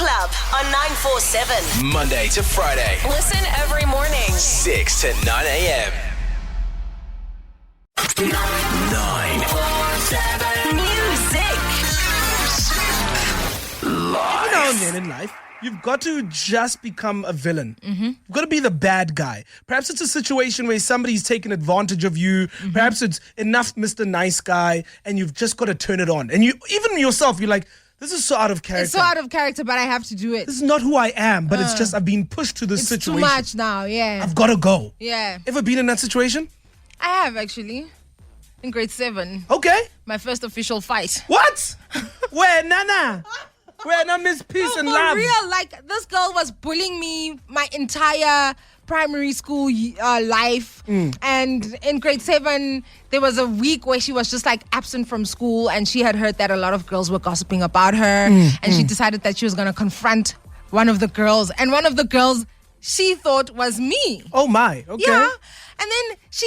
Club on 947. Monday to Friday, Listen every morning. 6 to 9 a.m. 9. Music. Every now and then in life, you've got to just become a villain. You've got to be the bad guy. Perhaps it's a situation where somebody's taken advantage of you. Perhaps it's enough Mr. Nice Guy, and you've just got to turn it on. And you, even yourself, you're like, this is so out of character. It's so out of character, but I have to do it. This is not who I am, but it's just I've been pushed to this It's situation. too much now, yeah. I've got to go. Yeah. Ever been in that situation? I have, actually. In grade 7. Okay. My first official fight. What? Where, Nana? Where, na Miss Peace and For Love? real, like, this girl was bullying me my entire primary school life. And in grade 7, there was a week where she was just like absent from school, and she had heard that a lot of girls were gossiping about her. And she decided that she was going to confront one of the girls. And one of the girls she thought was me. Oh my, okay. Yeah. And then she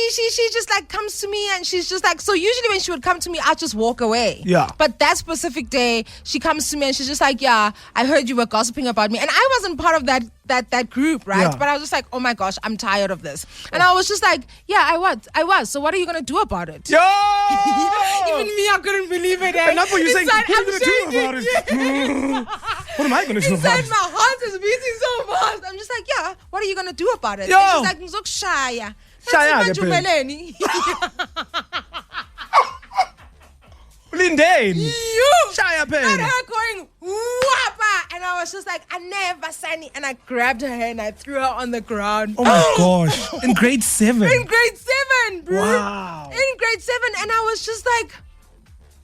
just like comes to me, and she's just like, so usually when she would come to me, I'd just walk away. Yeah. But that specific day, she comes to me and she's just like, yeah, I heard you were gossiping about me. And I wasn't part of that group, right? Yeah. But I was just like, oh my gosh, I'm tired of this. And I was just like, yeah, I was. So what are you going to do about it? Yo! Even me, I couldn't believe it. And that's what you're saying, Inside, what are you I'm going to do about shaking. it? What am I going to do about Inside it? my heart is beating so fast. I'm just like, yeah, what are you going to do about it? Yo! And she's like, Shaya. Shaya, Lindane. You Shaya got Pen. her going whoppa, and I was just like, I never seen it, and I grabbed her and I threw her on the ground. Oh my gosh. In grade 7. In grade 7, bro. Wow. In grade 7, and I was just like,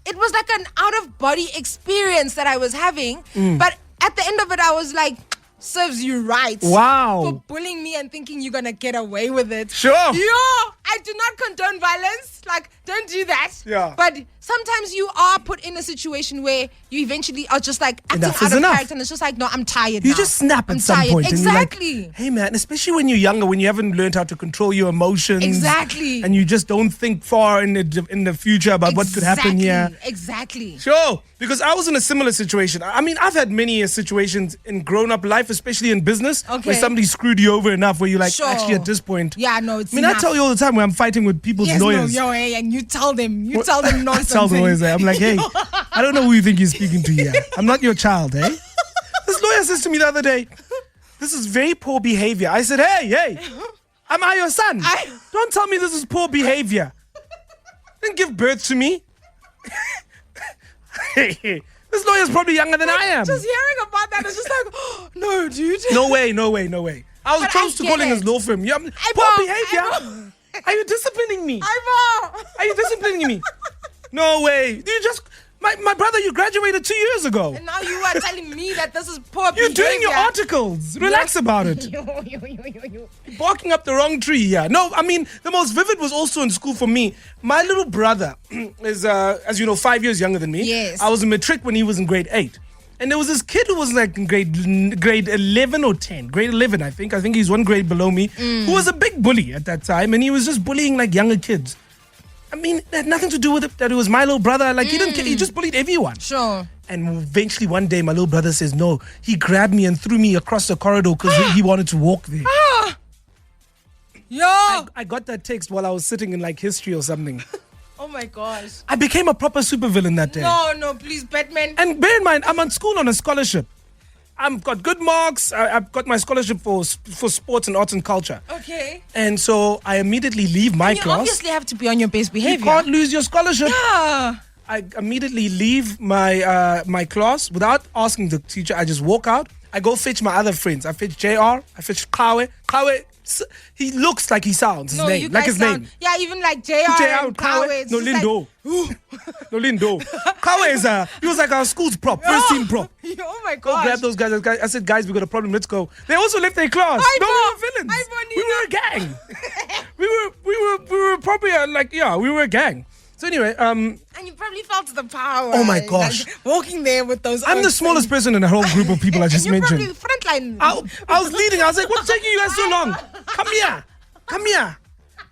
it was like an out of body experience that I was having. But at the end of it, I was like, serves you right. Wow. For bullying me and thinking you're gonna get away with it. Sure. I do not condone violence. Like, don't do that. Yeah. But sometimes you are put in a situation where you eventually are just like acting Enough out is of enough. character, and it's just like, no, I'm tired You now. just snap I'm at some tired. point and Exactly. you're like, hey man, especially when you're younger, when you haven't learned how to control your emotions. Exactly. And you just don't think far in the future about what could happen here. Exactly. Sure, because I was in a similar situation. I mean, I've had many situations in grown-up life, especially in business, where Okay. somebody screwed you over enough where you're like, Sure. actually at this point. Yeah, no, it's I mean, I enough. tell you all the time when I'm fighting with people's Yes, lawyers. no, hey, and you tell them nonsense. I tell the lawyers, I'm like, hey, I don't know who you think you're speaking to here. I'm not your child, eh? This lawyer says to me the other day, this is very poor behavior. I said, hey, am I your son? Don't tell me this is poor behavior. Didn't give birth to me. This lawyer's probably younger than I am. Just hearing about that is just like, oh, no, dude. No way. I was But close to I get calling it. his law firm. Yeah, I poor know, behavior. Are you disciplining me? I know. Are you disciplining me? No way. You just, my brother, you graduated 2 years ago. And now you are telling me that this is poor You're behavior. doing your articles. Relax about it. Barking up the wrong tree here. No, I mean, the most vivid was also in school for me. My little brother is, as you know, 5 years younger than me. Yes. I was in matric when he was in grade 8. And there was this kid who was like in grade 11 or 10. Grade 11, I think. I think he's one grade below me. Who was a big bully at that time. And he was just bullying like younger kids. I mean, it had nothing to do with it that it was my little brother. Like, he didn't care. He just bullied everyone. Sure. And eventually one day, my little brother says, no, he grabbed me and threw me across the corridor because he wanted to walk there. Yo. I got that text while I was sitting in like history or something. Oh my gosh. I became a proper supervillain that day. No, please, Batman. And bear in mind, I'm at school on a scholarship. I've got good marks. I've got my scholarship for sports and arts and culture. Okay. And so I immediately leave my You class. obviously have to be on your best behavior. You can't lose your scholarship. Yeah. I immediately leave my my class without asking the teacher. I just walk out. I go fetch my other friends. I fetch JR. I fetch Kawe. Kawe, he looks like he sounds. His No, name, you like guys his sound, name. Yeah, even like JR JR and Kawe. Kawe. No, Lindo. No, Lindo. Kawe is he was like our school's prop, first team prop. Oh my Go gosh. grab those guys. I said, guys, we got a problem. Let's go. They also left their class. Hi, No, Bo. we were villains. Hi, Bo, We were a gang. we were probably we were a gang. So anyway, And you probably felt the power. Oh my gosh. Like, walking there with those. I'm the smallest person in the whole group of people I just and you're mentioned. probably frontline. I was leading. I was like, what's taking you guys so long? Come here.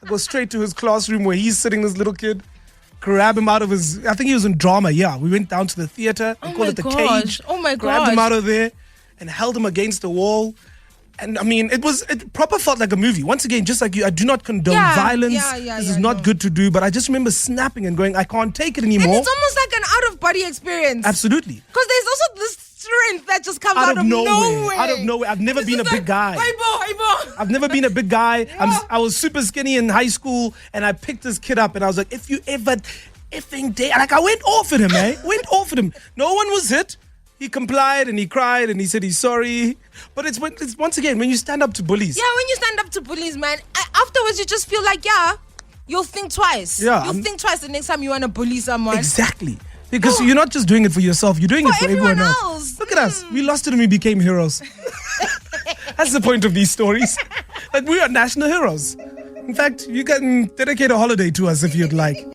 I go straight to his classroom where he's sitting, this little kid. Grab him out of his, I think he was in drama, yeah. We went down to the theater. We call it the cage. Oh my Grabbed him gosh. out of there. and held him against the wall. And I mean, it proper felt like a movie. Once again, just like you, I do not condone violence. This is not good to do. But I just remember snapping and going, I can't take it anymore. And it's almost like an out-of-body experience. Absolutely. Because there's also this strength that just comes out of nowhere. Out of nowhere. I've never been a big guy. Hey, I've never been a big guy. I was super skinny in high school, and I picked this kid up, and I was like, if you ever effing dare, like I went off at him, went off at him. No one was hit. He complied and he cried and he said he's sorry. But it's once again, when you stand up to bullies. Yeah, when you stand up to bullies, man, afterwards you just feel like, you'll think twice. Yeah, you'll think twice the next time you want to bully someone. Exactly. Because you're not just doing it for yourself, you're doing it for everyone else. else. Look at us. We lost it and we became heroes. That's the point of these stories. That we are national heroes. In fact, you can dedicate a holiday to us if you'd like.